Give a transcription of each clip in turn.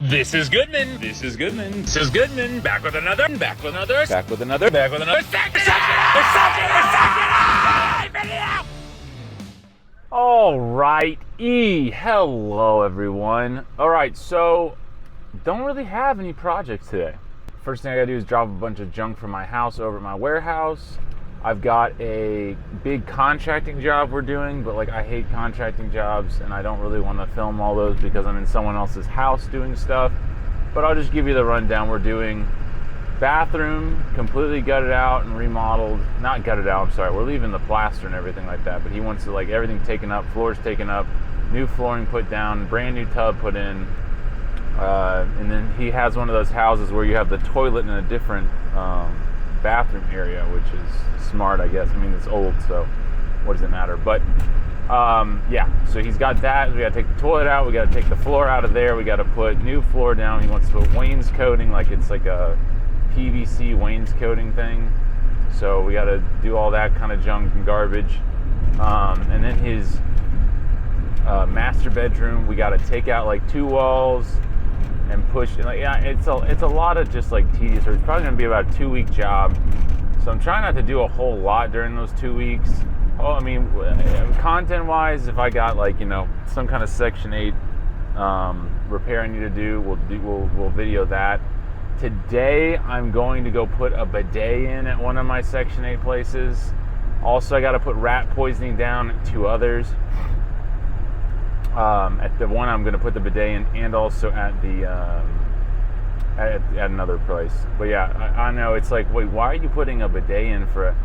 This is Goodman. This is Goodman. This is Goodman. Back with another video. All right, hello everyone. All right, so don't really have any projects today. First thing I gotta do is drop a bunch of junk from my house over at my warehouse. I've got a big contracting job we're doing, but like I hate contracting jobs and I don't really want to film all those because I'm in someone else's house doing stuff. But I'll just give you the rundown. We're doing bathroom, completely gutted out and remodeled. Not gutted out, I'm sorry. We're leaving the plaster and everything like that, but he wants to like everything taken up, floors taken up, new flooring put down, brand new tub put in. And then he has one of those houses where you have the toilet in a different bathroom area, which is smart, I guess. I mean, it's old, so what does it matter? But yeah, so he's got that. We got to take the toilet out. We got to take the floor out of there. We got to put new floor down. He wants to put wainscoting, like it's like a PVC wainscoting thing. So we got to do all that kind of junk and garbage. And then his master bedroom, we got to take out like 2 walls and push. Like, yeah, it's a lot of just like tedious work. It's probably gonna be about a 2-week job. So I'm trying not to do a whole lot during those 2 weeks. Oh, I mean, content-wise, if I got like, you know, some kind of Section 8 repair I need to do, we'll video that. Today, I'm going to go put a bidet in at one of my Section 8 places. Also, I got to put rat poisoning down at 2 others. At the one I'm going to put the bidet in, and also at the at another place. But yeah, I know it's like, wait, why are you putting a bidet in for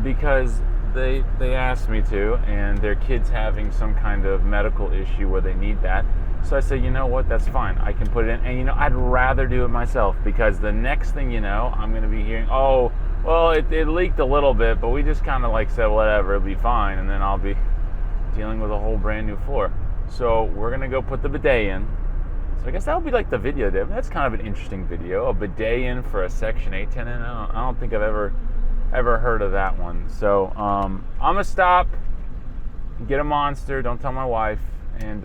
because they asked me to, and their kid's having some kind of medical issue where they need that. So I said, you know what, that's fine. I can put it in. And, you know, I'd rather do it myself because the next thing you know, I'm going to be hearing, oh, well, it leaked a little bit, but we just kind of like said, whatever, it'll be fine. And then I'll be dealing with a whole brand new floor. So we're going to go put the bidet in. So I guess that would be like the video there. That's kind of an interesting video. A bidet in for a Section 8 tenant. I don't think I've ever heard of that one. So I'm going to stop, get a Monster, don't tell my wife, and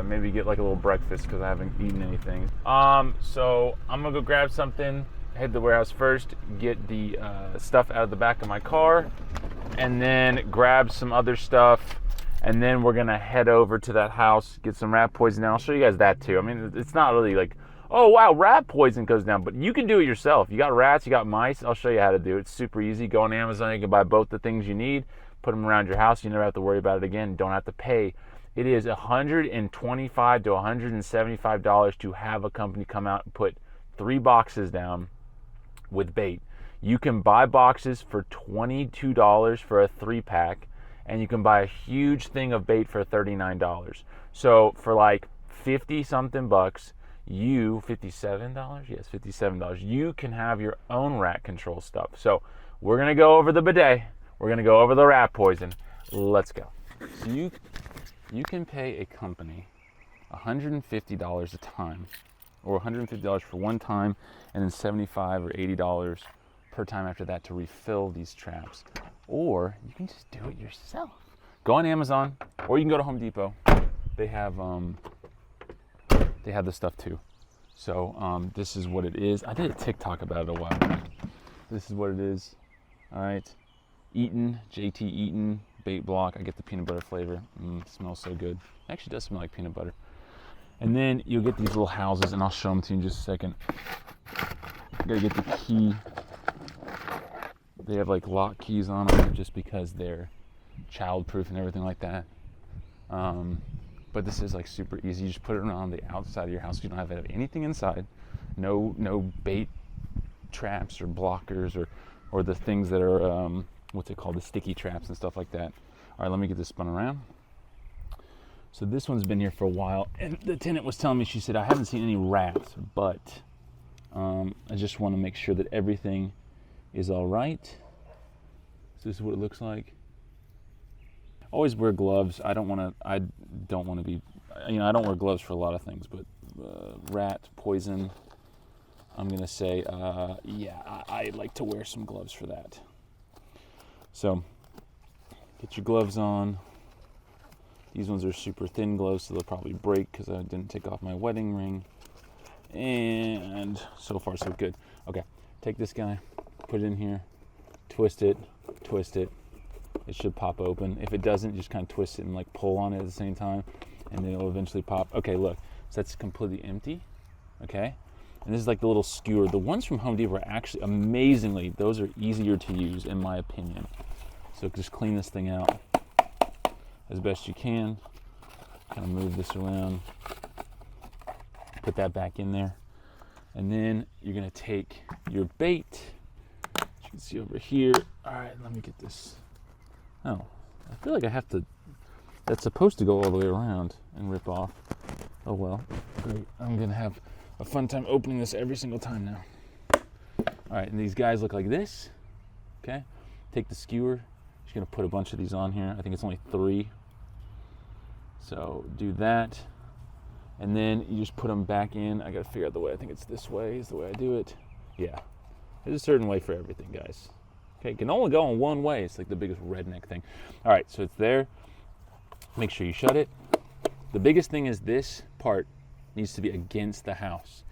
maybe get like a little breakfast because I haven't eaten anything. So I'm going to go grab something, head to the warehouse first, get the stuff out of the back of my car, and then grab some other stuff. And then we're going to head over to that house, get some rat poison down. I'll show you guys that too. I mean, it's not really like, oh, wow, rat poison goes down. But you can do it yourself. You got rats, you got mice. I'll show you how to do it. It's super easy. Go on Amazon. You can buy both the things you need. Put them around your house. You never have to worry about it again. Don't have to pay. It is $125 to $175 to have a company come out and put 3 boxes down with bait. You can buy boxes for $22 for a 3-pack. And you can buy a huge thing of bait for $39. So for like 50 something bucks, $57? Yes, $57. You can have your own rat control stuff. So we're going to go over the bidet. We're going to go over the rat poison. Let's go. So you can pay a company $150 a time, or $150 for one time, and then $75 or $80 per time after that to refill these traps. Or you can just do it yourself. Go on Amazon, or you can go to Home Depot. They have this stuff too. So this is what it is. I did a TikTok about it a while back. This is what it is. All right, Eaton, JT Eaton bait block. I get the peanut butter flavor. It smells so good. It actually does smell like peanut butter. And then you'll get these little houses, and I'll show them to you in just a second. You gotta get the key. They have like lock keys on them just because they're child-proof and everything like that. But this is like super easy. You just put it around the outside of your house. You don't have to have anything inside. No bait traps or blockers or the things that are what's it called, the sticky traps and stuff like that. All right, let me get this spun around. So this one's been here for a while, and the tenant was telling me, she said, I haven't seen any rats, but I just want to make sure that everything is all right. So this is what it looks like. Always wear gloves. I don't want to be, you know, I don't wear gloves for a lot of things, but rat poison, I'm going to say, yeah, I like to wear some gloves for that. So get your gloves on. These ones are super thin gloves, so they'll probably break because I didn't take off my wedding ring. And so far so good. Okay, take this guy, put it in here, twist it. It should pop open. If it doesn't, just kind of twist it and like pull on it at the same time, and then it'll eventually pop. Okay, look, so that's completely empty. Okay, and this is like the little skewer. The ones from Home Depot are actually, amazingly, those are easier to use in my opinion. So just clean this thing out as best you can. Kind of move this around, put that back in there, and then you're gonna take your bait. As you can see over here. All right, let me get this. Oh, I feel like I have to, that's supposed to go all the way around and rip off. Oh well, great. I'm gonna have a fun time opening this every single time now. All right, and these guys look like this, okay? Take the skewer, just gonna put a bunch of these on here. I think it's only 3. So do that, and then you just put them back in. I gotta figure out the way, I think it's this way is the way I do it. Yeah, there's a certain way for everything, guys. Okay, it can only go in one way. It's like the biggest redneck thing. All right, so it's there. Make sure you shut it. The biggest thing is this part needs to be against the house.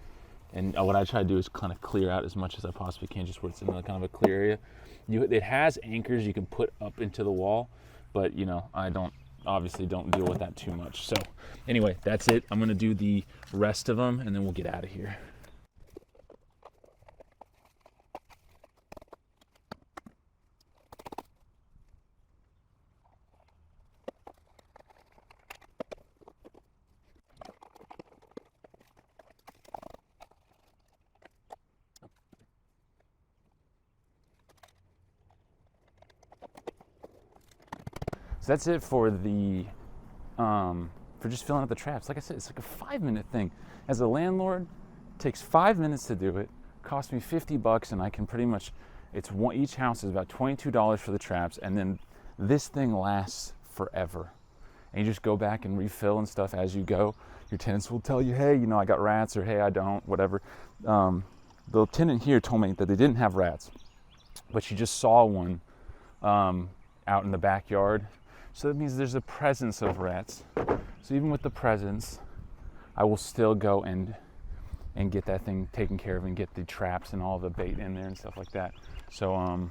And what I try to do is kind of clear out as much as I possibly can, just where it's in kind of a clear area. It has anchors you can put up into the wall, but you know, I obviously don't deal with that too much. So anyway, that's it. I'm gonna do the rest of them and then we'll get out of here. So that's it for the for just filling out the traps. Like I said, it's like a 5-minute thing. As a landlord, it takes 5 minutes to do it. Cost me $50, and I can pretty much. Each house is about $22 for the traps, and then this thing lasts forever. And you just go back and refill and stuff as you go. Your tenants will tell you, hey, you know, I got rats, or hey, I don't, whatever. The tenant here told me that they didn't have rats, but she just saw one out in the backyard. So that means there's a presence of rats. So even with the presence, I will still go and get that thing taken care of and get the traps and all the bait in there and stuff like that. So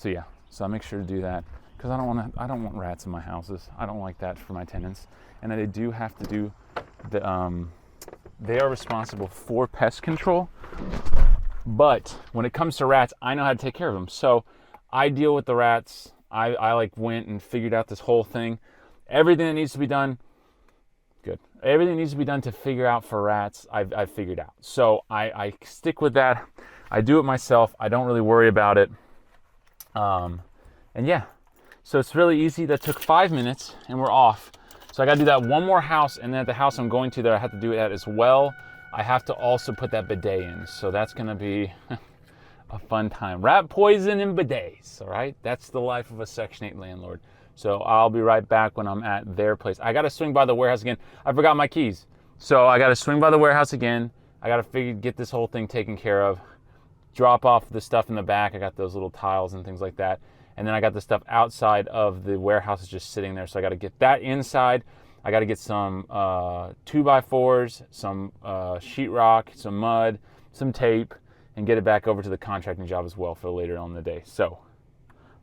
yeah. So I make sure to do that because I don't want rats in my houses. I don't like that for my tenants. And they do have to do they are responsible for pest control. But when it comes to rats, I know how to take care of them. So I deal with the rats. I like went and figured out this whole thing. Everything that needs to be done, good. Everything needs to be done to figure out for rats, I've figured out. So I stick with that. I do it myself. I don't really worry about it. And yeah, so it's really easy. That took 5 minutes and we're off. So I gotta do that one more house, and then at the house I'm going to that I have to do it at as well, I have to also put that bidet in. So that's gonna be a fun time. Rat poison and bidets, all right? That's the life of a Section 8 landlord. So I'll be right back when I'm at their place. I gotta swing by the warehouse again. I forgot my keys. So I gotta swing by the warehouse again. I gotta get this whole thing taken care of. Drop off the stuff in the back. I got those little tiles and things like that. And then I got the stuff outside of the warehouse just sitting there. So I gotta get that inside. I gotta get some 2x4s, some sheetrock, some mud, some tape, and get it back over to the contracting job as well for later on in the day. So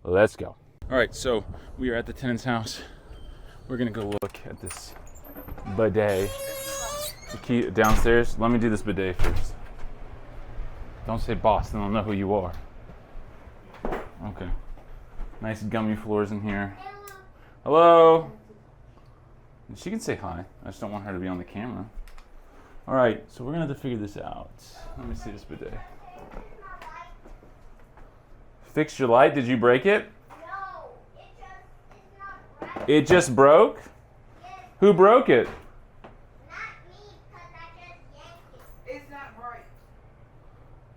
let's go. All right, so we are at the tenant's house. We're gonna go look at this bidet. The key downstairs. Let me do this bidet first. Don't say boss, then I'll know who you are. Okay. Nice gummy floors in here. Hello. She can say hi. I just don't want her to be on the camera. All right, so we're gonna have to figure this out. Let me see this bidet. Fixed your light? Did you break it? No, it's not right. It just broke? Yes. Who broke it? Not me, because I just yanked it. It's not bright.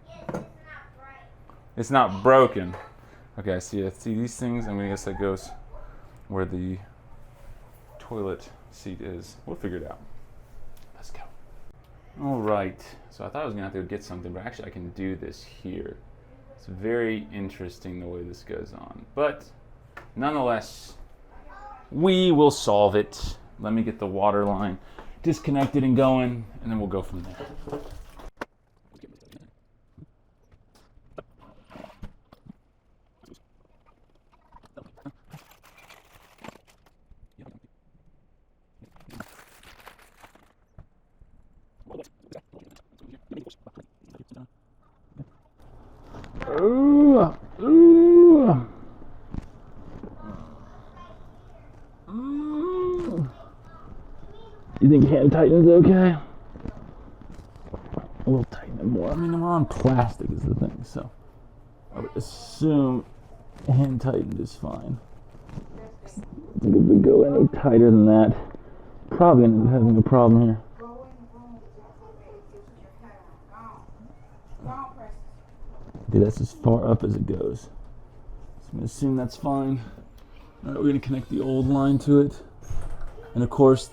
Yes, it's not right. It's not broken. Okay, I see it. See these things? I guess that goes where the toilet seat is. We'll figure it out. Let's go. All right. So I thought I was gonna have to go get something, but actually I can do this here. It's very interesting the way this goes on. But nonetheless, we will solve it. Let me get the water line. disconnected and going, and then we'll go from there. Ooh, ooh. You think hand tightening's okay? We'll tighten it more. I mean, we're on plastic is the thing, so I would assume hand tightened is fine. I think if we go any tighter than that, probably gonna be having a problem here. Dude, that's as far up as it goes. So I'm gonna assume that's fine. All right, we're gonna connect the old line to it. And of course,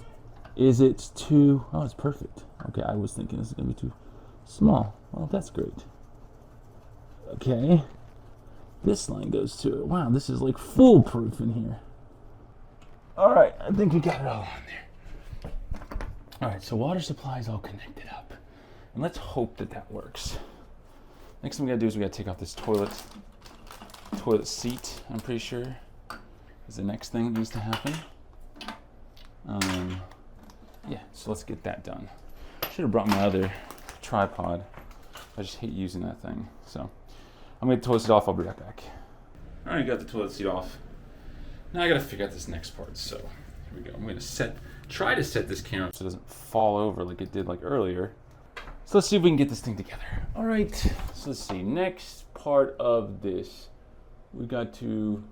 is it too, oh, it's perfect. Okay, I was thinking this is gonna be too small. Well, that's great. Okay, this line goes to it. Wow, this is like foolproof in here. All right, I think we got it all on there. All right, so water supply is all connected up. And let's hope that that works. Next thing we gotta do is we gotta take off this toilet seat, I'm pretty sure, is the next thing that needs to happen. Yeah, so let's get that done. Should have brought my other tripod. I just hate using that thing. So I'm gonna get the toilet seat off, I'll be right back. All right, got the toilet seat off. Now I gotta figure out this next part, so here we go. I'm gonna try to set this camera so it doesn't fall over like it did like earlier. So let's see if we can get this thing together. All right, so let's see. Next part of this, we got to,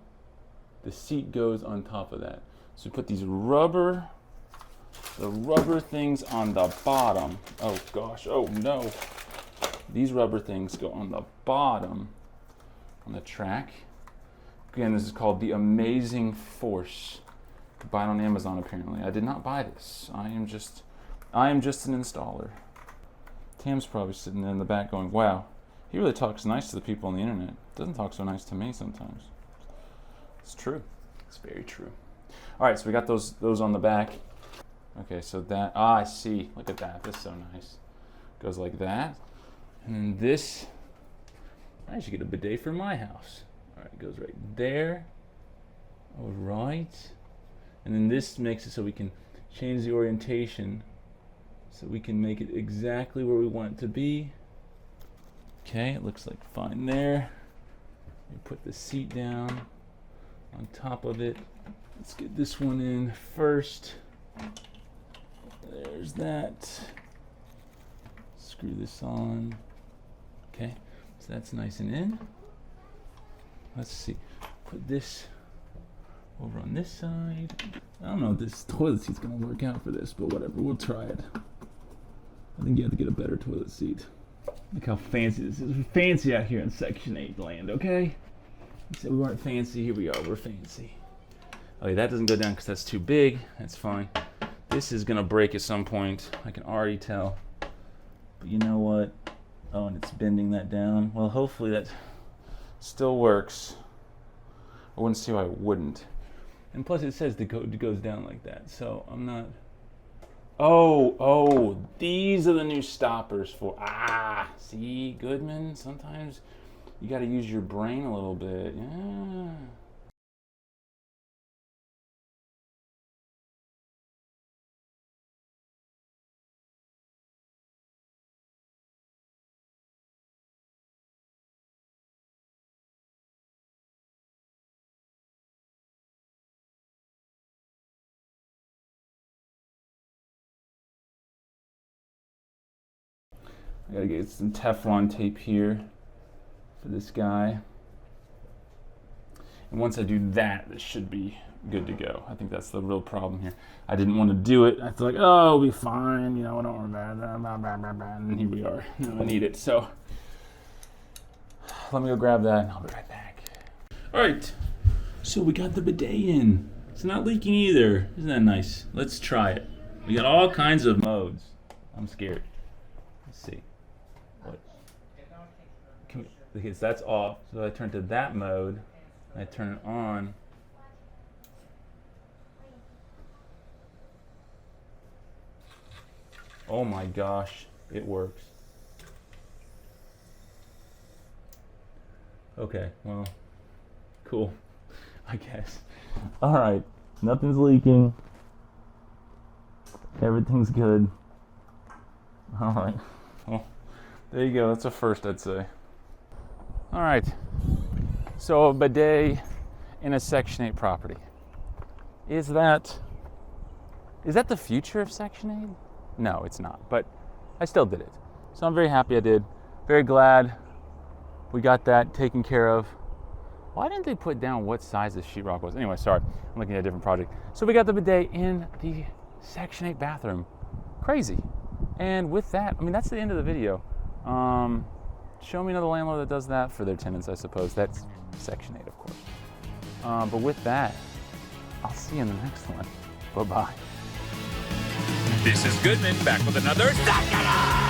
the seat goes on top of that. So we put these rubber things on the bottom. Oh gosh, oh no. These rubber things go on the bottom on the track. Again, this is called the Amazing Force. You can buy it on Amazon apparently. I did not buy this. I am just an installer. Tam's probably sitting there in the back going, wow, he really talks nice to the people on the internet. Doesn't talk so nice to me sometimes. It's true. It's very true. All right, so we got those on the back. Okay, so that, I see. Look at that. That's so nice. Goes like that. And then this, I should get a bidet for my house. All right, it goes right there. All right. And then this makes it so we can change the orientation so we can make it exactly where we want it to be. Okay, it looks like fine there. We put the seat down on top of it. Let's get this one in first. There's that. Screw this on. Okay, so that's nice and in. Let's see. Put this over on this side. I don't know if this toilet seat's gonna work out for this, but whatever, we'll try it. I think you have to get a better toilet seat. Look how fancy this is. We're fancy out here in Section 8 land, okay? You said we weren't fancy, here we are, we're fancy. Okay, that doesn't go down because that's too big. That's fine. This is gonna break at some point. I can already tell. But you know what? Oh, and it's bending that down. Well, hopefully that still works. I wouldn't see why it wouldn't. And plus it says it goes down like that, so I'm not... Oh, these are the new stoppers for, see, Goodman, sometimes you gotta use your brain a little bit, yeah. I gotta get some Teflon tape here for this guy. And once I do that, this should be good to go. I think that's the real problem here. I didn't want to do it. I thought, like, oh, it'll be fine, you know, I don't remember. And here we are. Now I need it. So let me go grab that and I'll be right back. All right. So we got the bidet in. It's not leaking either. Isn't that nice? Let's try it. We got all kinds of modes. I'm scared. Let's see. Because that's off, so I turn to that mode, I turn it on. Oh my gosh, it works. Okay, well, cool, I guess. All right, nothing's leaking. Everything's good. All right, well, there you go. That's a first, I'd say. All right, so a bidet in a Section 8 property. Is that the future of Section 8? No, it's not, but I still did it. So I'm very happy I did. Very glad we got that taken care of. Why didn't they put down what size the sheetrock was? Anyway, sorry, I'm looking at a different project. So we got the bidet in the Section 8 bathroom. Crazy. And with that, I mean, that's the end of the video. Show me another landlord that does that for their tenants, I suppose. That's Section 8, of course. But with that, I'll see you in the next one. Bye-bye. This is Goodman back with another Suck It Up!